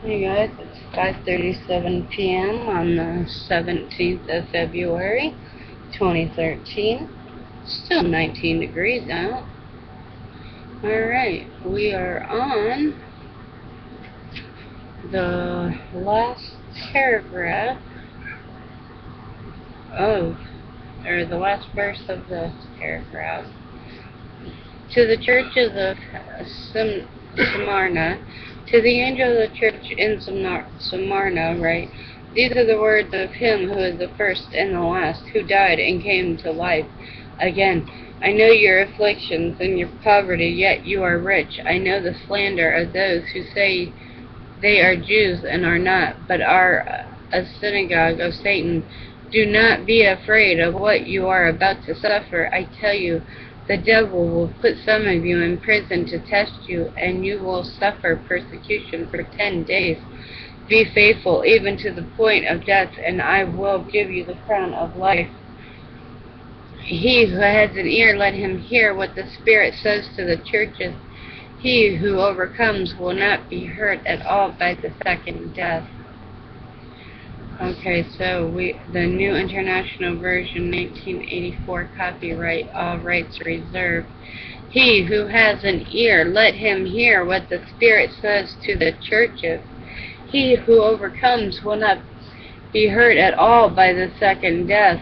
Hey guys, it's 5:37 p.m. on the 17th of February, 2013. Still 19 degrees out. Alright, we are on the last paragraph or the last verse of the paragraph. To the churches of Smyrna, to the angel of the church in Smyrna, right? These are the words of him who is the first and the last, who died and came to life again. I know your afflictions and your poverty, yet you are rich. I know the slander of those who say they are Jews and are not, but are a synagogue of Satan. Do not be afraid of what you are about to suffer. I tell you, the devil will put some of you in prison to test you, and you will suffer persecution for 10 days. Be faithful even to the point of death, and I will give you the crown of life. He who has an ear, let him hear what the Spirit says to the churches. He who overcomes will not be hurt at all by the second death. Okay, so the New International Version, 1984, copyright, all rights reserved. He who has an ear, let him hear what the Spirit says to the churches. He who overcomes will not be hurt at all by the second death.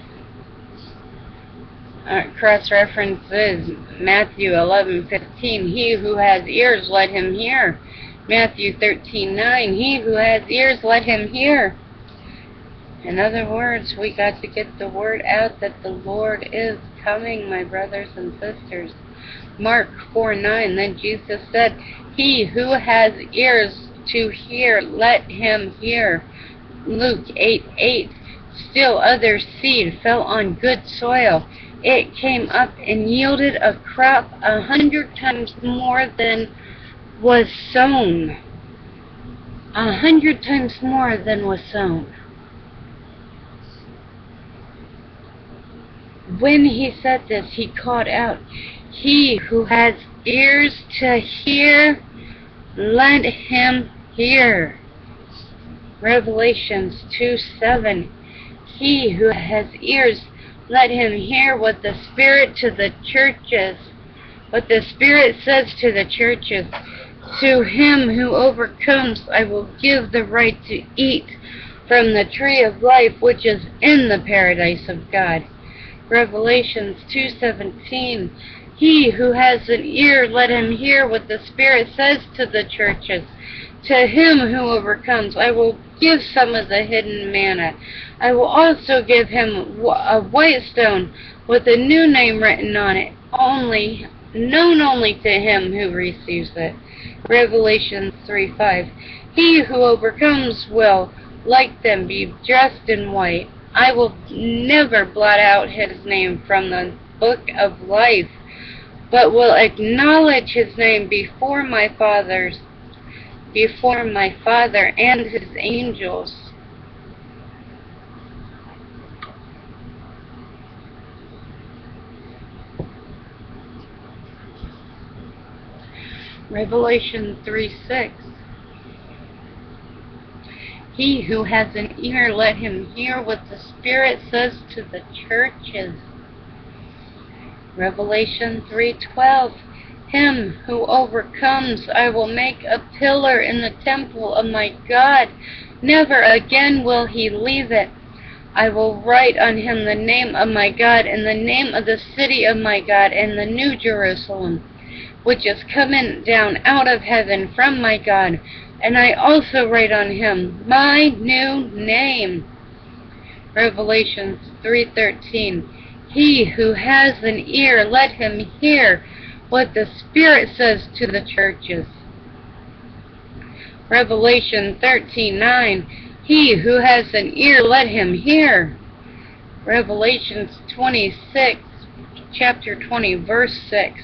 Cross-reference is Matthew 11:15. He who has ears, let him hear. Matthew 13:9. He who has ears, let him hear. In other words, we got to get the word out that the Lord is coming, my brothers and sisters. Mark 4:9. Then Jesus said, he who has ears to hear, let him hear. Luke 8:8. Still other seed fell on good soil. It came up and yielded a crop 100 times more than was sown. 100 times more than was sown. When he said this, he called out, he who has ears to hear, let him hear. Revelations 2:7. He who has ears, let him hear what the Spirit to the churches, what the Spirit says to the churches. To him who overcomes, I will give the right to eat from the tree of life, which is in the paradise of God. Revelations 2:17. He who has an ear, let him hear what the Spirit says to the churches. To him who overcomes, I will give some of the hidden manna. I will also give him a white stone with a new name written on it, known only to him who receives it. Revelation 3:5. He who overcomes will, like them, be dressed in white. I will never blot out his name from the book of life, but will acknowledge his name before my Father and his angels. Revelation 3:6. He who has an ear, let him hear what the Spirit says to the churches. Revelation 3:12. Him who overcomes, I will make a pillar in the temple of my God. Never again will he leave it. I will write on him the name of my God and the name of the city of my God and the new Jerusalem, which is coming down out of heaven from my God. And I also write on him my new name. Revelation 3:13. He who has an ear, let him hear what the Spirit says to the churches. Revelation 13:9. He who has an ear, let him hear. Revelation 26, chapter 20, verse 6.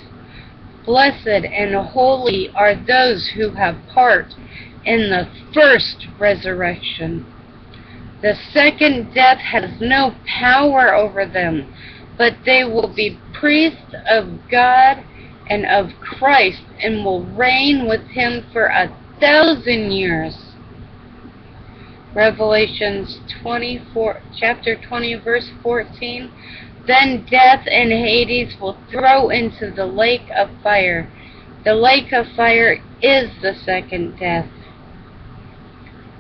Blessed and holy are those who have part in the first resurrection. The second death has no power over them, but they will be priests of God and of Christ and will reign with him for 1,000 years. Revelations 24, chapter 20, verse 14. Then death and Hades will throw into the lake of fire. The lake of fire is the second death.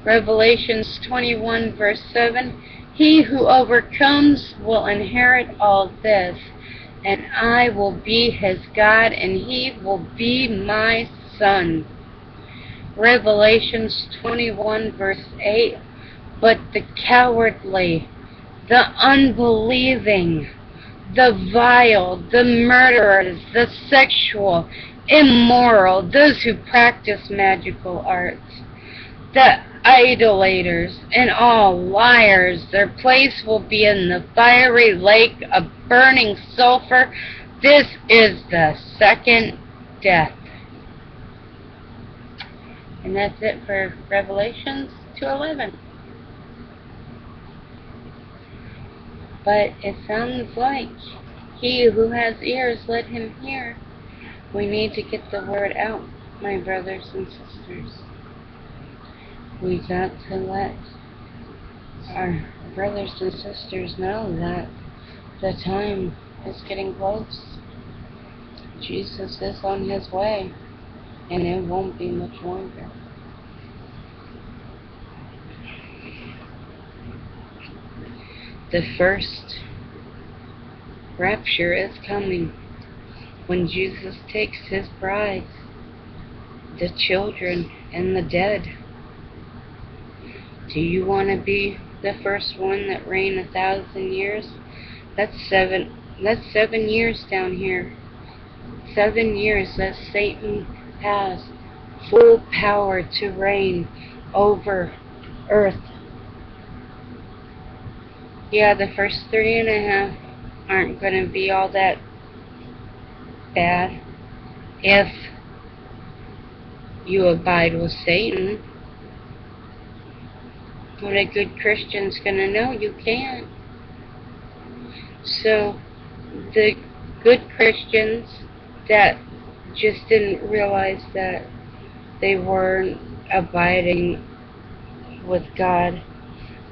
Revelations 21, verse 7. He who overcomes will inherit all this, and I will be his God, and he will be my son. Revelations 21, verse 8. But the cowardly, the unbelieving, the vile, the murderers, the sexual, immoral, those who practice magical arts, the idolaters, and all liars, their place will be in the fiery lake of burning sulfur. This is the second death. And that's it for Revelations 2:11. But it sounds like he who has ears, let him hear. We need to get the word out, my brothers and sisters. We got to let our brothers and sisters know that the time is getting close. Jesus is on his way, and it won't be much longer. The first rapture is coming when Jesus takes his bride, the children, and the dead. Do you want to be the first one that reign 1,000 years? That's 7 years down here. 7 years that Satan has full power to reign over earth. Yeah, the first 3.5 aren't going to be all that bad if you abide with Satan. But a good Christian's going to know you can't. So the good Christians that just didn't realize that they weren't abiding with God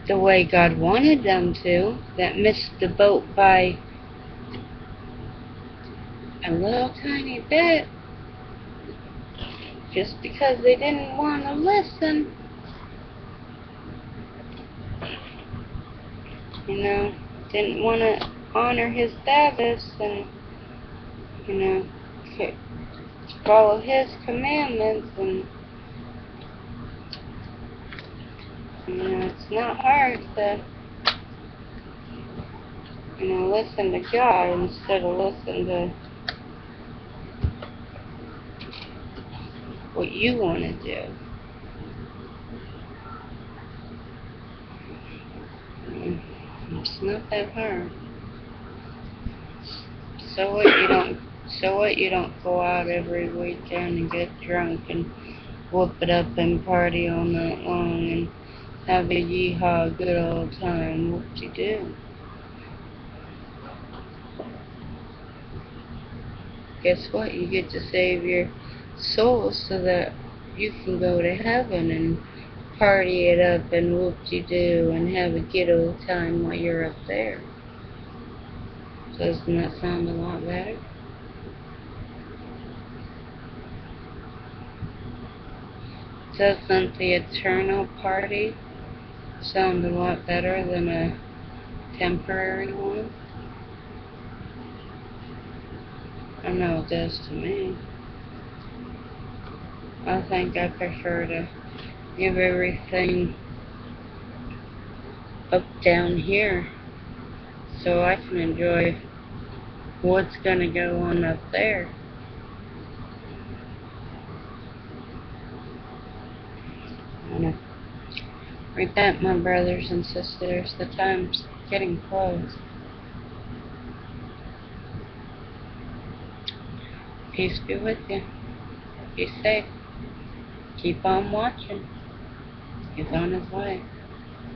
the way God wanted them to, that missed the boat by a little tiny bit, just because they didn't want to listen. You know, didn't want to honor his Sabbaths and, you know, follow his commandments. And, you know, it's not hard to, you know, listen to God instead of listen to what you want to do. It's not that hard. So what you don't go out every weekend and get drunk and whoop it up and party all night long and have a yeehaw good old time. Whoop-de-doo. Guess what? You get to save your soul so that you can go to heaven and party it up and whoop-de-doo and have a good old time while you're up there. Doesn't that sound a lot better? Doesn't the eternal party sound a lot better than a temporary one? I know it does to me. I think I prefer to give everything up down here so I can enjoy what's going to go on up there. Repent, my brothers and sisters, the time's getting close. Peace be with you. Be safe. Keep on watching. He's on his way.